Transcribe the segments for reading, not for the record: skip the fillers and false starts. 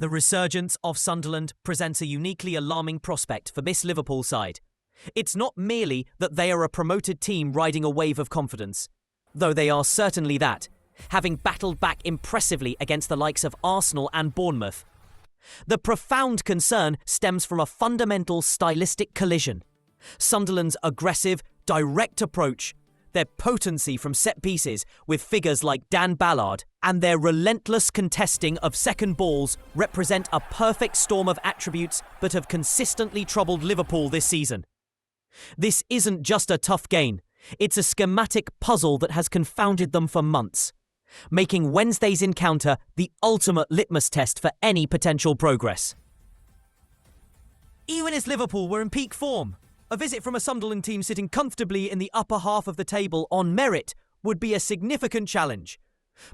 The resurgence of Sunderland presents a uniquely alarming prospect for this Liverpool side. It's not merely that they are a promoted team riding a wave of confidence, though they are certainly that, having battled back impressively against the likes of Arsenal and Bournemouth. The profound concern stems from a fundamental stylistic collision. Sunderland's aggressive, direct approach, their potency from set pieces with figures like Dan Ballard, and their relentless contesting of second balls represent a perfect storm of attributes that have consistently troubled Liverpool this season. This isn't just a tough game, it's a schematic puzzle that has confounded them for months, making Wednesday's encounter the ultimate litmus test for any potential progress. Even as Liverpool were in peak form, a visit from a Sunderland team sitting comfortably in the upper half of the table on merit would be a significant challenge.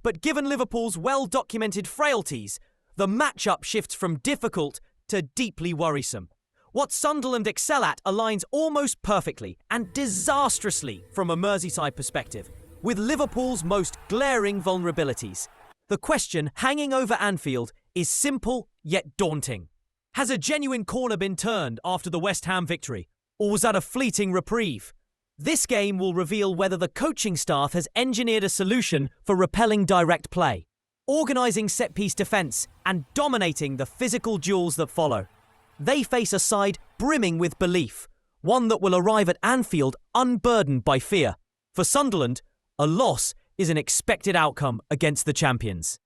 But given Liverpool's well-documented frailties, the matchup shifts from difficult to deeply worrisome. What Sunderland excel at aligns almost perfectly and disastrously from a Merseyside perspective with Liverpool's most glaring vulnerabilities. The question hanging over Anfield is simple yet daunting. Has a genuine corner been turned after the West Ham victory? Or was that a fleeting reprieve? This game will reveal whether the coaching staff has engineered a solution for repelling direct play, organising set-piece defence and dominating the physical duels that follow. They face a side brimming with belief, one that will arrive at Anfield unburdened by fear. For Sunderland, a loss is an expected outcome against the champions.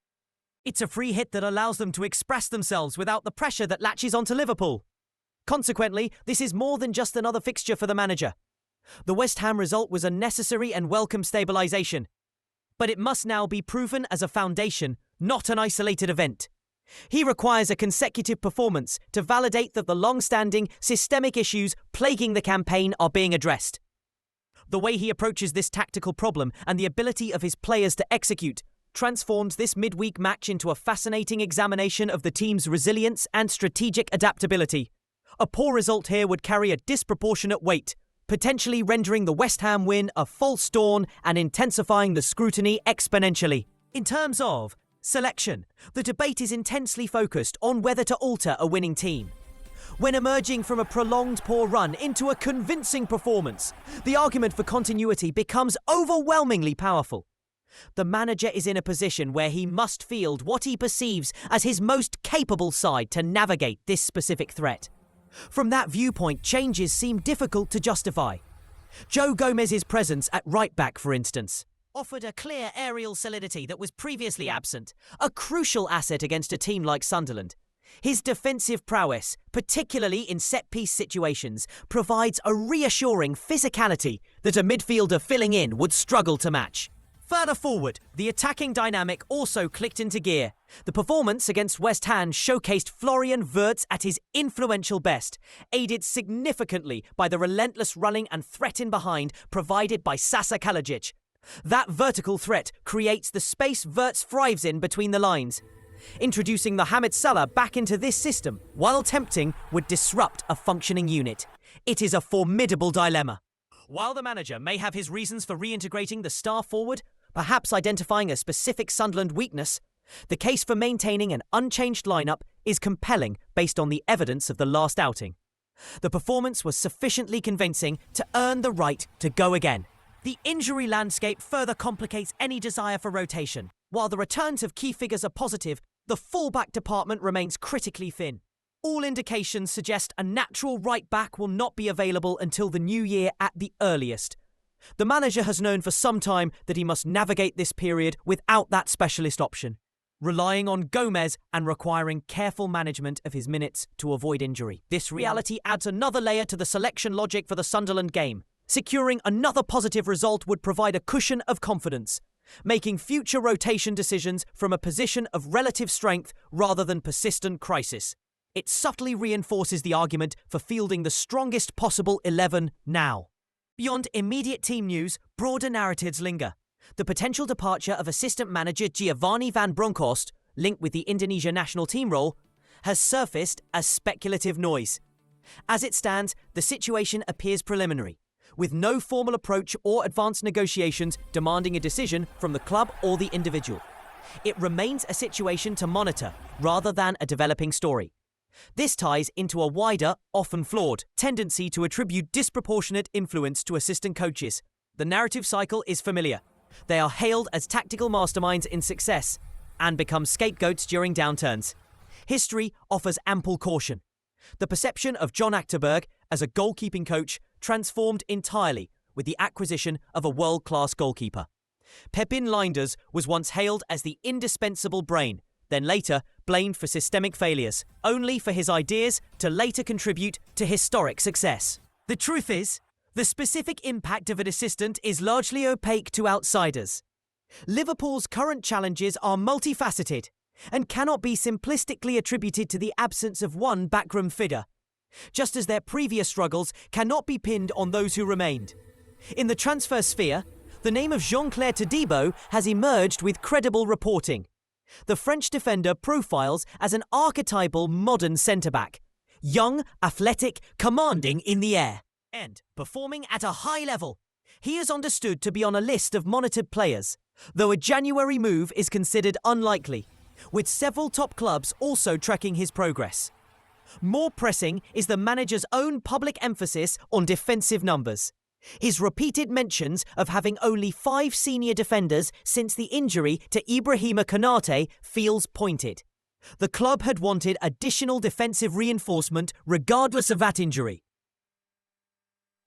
It's a free hit that allows them to express themselves without the pressure that latches onto Liverpool. Consequently, this is more than just another fixture for the manager. The West Ham result was a necessary and welcome stabilisation, but it must now be proven as a foundation, not an isolated event. He requires a consecutive performance to validate that the long-standing, systemic issues plaguing the campaign are being addressed. The way he approaches this tactical problem and the ability of his players to execute transforms this midweek match into a fascinating examination of the team's resilience and strategic adaptability. A poor result here would carry a disproportionate weight, potentially rendering the West Ham win a false dawn and intensifying the scrutiny exponentially. In terms of selection, the debate is intensely focused on whether to alter a winning team. When emerging from a prolonged poor run into a convincing performance, the argument for continuity becomes overwhelmingly powerful. The manager is in a position where he must field what he perceives as his most capable side to navigate this specific threat. From that viewpoint, changes seem difficult to justify. Joe Gomez's presence at right-back, for instance, offered a clear aerial solidity that was previously absent, a crucial asset against a team like Sunderland. His defensive prowess, particularly in set-piece situations, provides a reassuring physicality that a midfielder filling in would struggle to match. Further forward, the attacking dynamic also clicked into gear. The performance against West Ham showcased Florian Wirtz at his influential best, aided significantly by the relentless running and threat in behind provided by Sasa Kalajic. That vertical threat creates the space Wirtz thrives in between the lines. Introducing Mohamed Salah back into this system, while tempting, would disrupt a functioning unit. It is a formidable dilemma. While the manager may have his reasons for reintegrating the star forward, perhaps identifying a specific Sunderland weakness, the case for maintaining an unchanged lineup is compelling based on the evidence of the last outing. The performance was sufficiently convincing to earn the right to go again. The injury landscape further complicates any desire for rotation. While the returns of key figures are positive, the fullback department remains critically thin. All indications suggest a natural right-back will not be available until the new year at the earliest. The manager has known for some time that he must navigate this period without that specialist option, relying on Gomez and requiring careful management of his minutes to avoid injury. This reality adds another layer to the selection logic for the Sunderland game. Securing another positive result would provide a cushion of confidence, making future rotation decisions from a position of relative strength rather than persistent crisis. It subtly reinforces the argument for fielding the strongest possible 11 now. Beyond immediate team news, broader narratives linger. The potential departure of assistant manager Giovanni van Bronckhorst, linked with the Indonesia national team role, has surfaced as speculative noise. As it stands, the situation appears preliminary, with no formal approach or advanced negotiations demanding a decision from the club or the individual. It remains a situation to monitor rather than a developing story. This ties into a wider, often flawed, tendency to attribute disproportionate influence to assistant coaches. The narrative cycle is familiar. They are hailed as tactical masterminds in success and become scapegoats during downturns. History offers ample caution. The perception of John Achterberg as a goalkeeping coach transformed entirely with the acquisition of a world-class goalkeeper. Pepin Lijnders was once hailed as the indispensable brain, then later blamed for systemic failures, only for his ideas to later contribute to historic success. The truth is, the specific impact of an assistant is largely opaque to outsiders. Liverpool's current challenges are multifaceted and cannot be simplistically attributed to the absence of one backroom figure, just as their previous struggles cannot be pinned on those who remained. In the transfer sphere, the name of Jean-Claire Todibo has emerged with credible reporting. The French defender profiles as an archetypal modern centre-back, young, athletic, commanding in the air, and performing at a high level. He is understood to be on a list of monitored players, though a January move is considered unlikely, with several top clubs also tracking his progress. More pressing is the manager's own public emphasis on defensive numbers. His repeated mentions of having only 5 senior defenders since the injury to Ibrahima Konate feels pointed. The club had wanted additional defensive reinforcement regardless of that injury.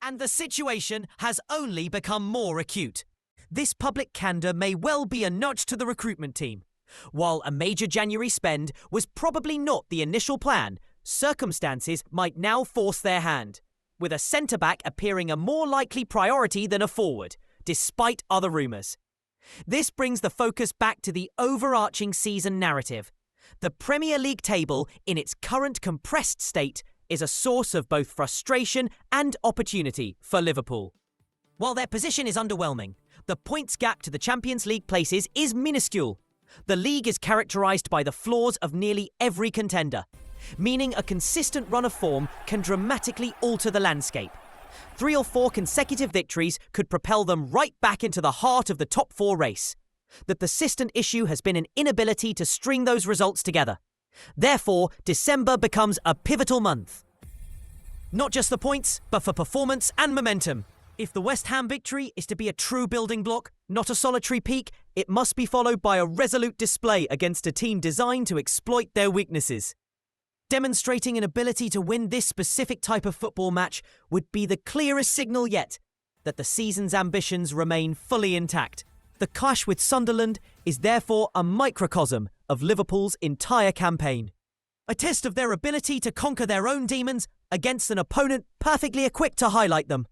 And the situation has only become more acute. This public candour may well be a notch to the recruitment team. While a major January spend was probably not the initial plan, circumstances might now force their hand, with a centre-back appearing a more likely priority than a forward, despite other rumours. This brings the focus back to the overarching season narrative. The Premier League table, in its current compressed state, is a source of both frustration and opportunity for Liverpool. While their position is underwhelming, the points gap to the Champions League places is minuscule. The league is characterised by the flaws of nearly every contender, meaning a consistent run of form can dramatically alter the landscape. 3 or 4 consecutive victories could propel them right back into the heart of the top 4 race. The persistent issue has been an inability to string those results together. Therefore, December becomes a pivotal month. Not just for points, but for performance and momentum. If the West Ham victory is to be a true building block, not a solitary peak, it must be followed by a resolute display against a team designed to exploit their weaknesses. Demonstrating an ability to win this specific type of football match would be the clearest signal yet that the season's ambitions remain fully intact. The clash with Sunderland is therefore a microcosm of Liverpool's entire campaign. A test of their ability to conquer their own demons against an opponent perfectly equipped to highlight them.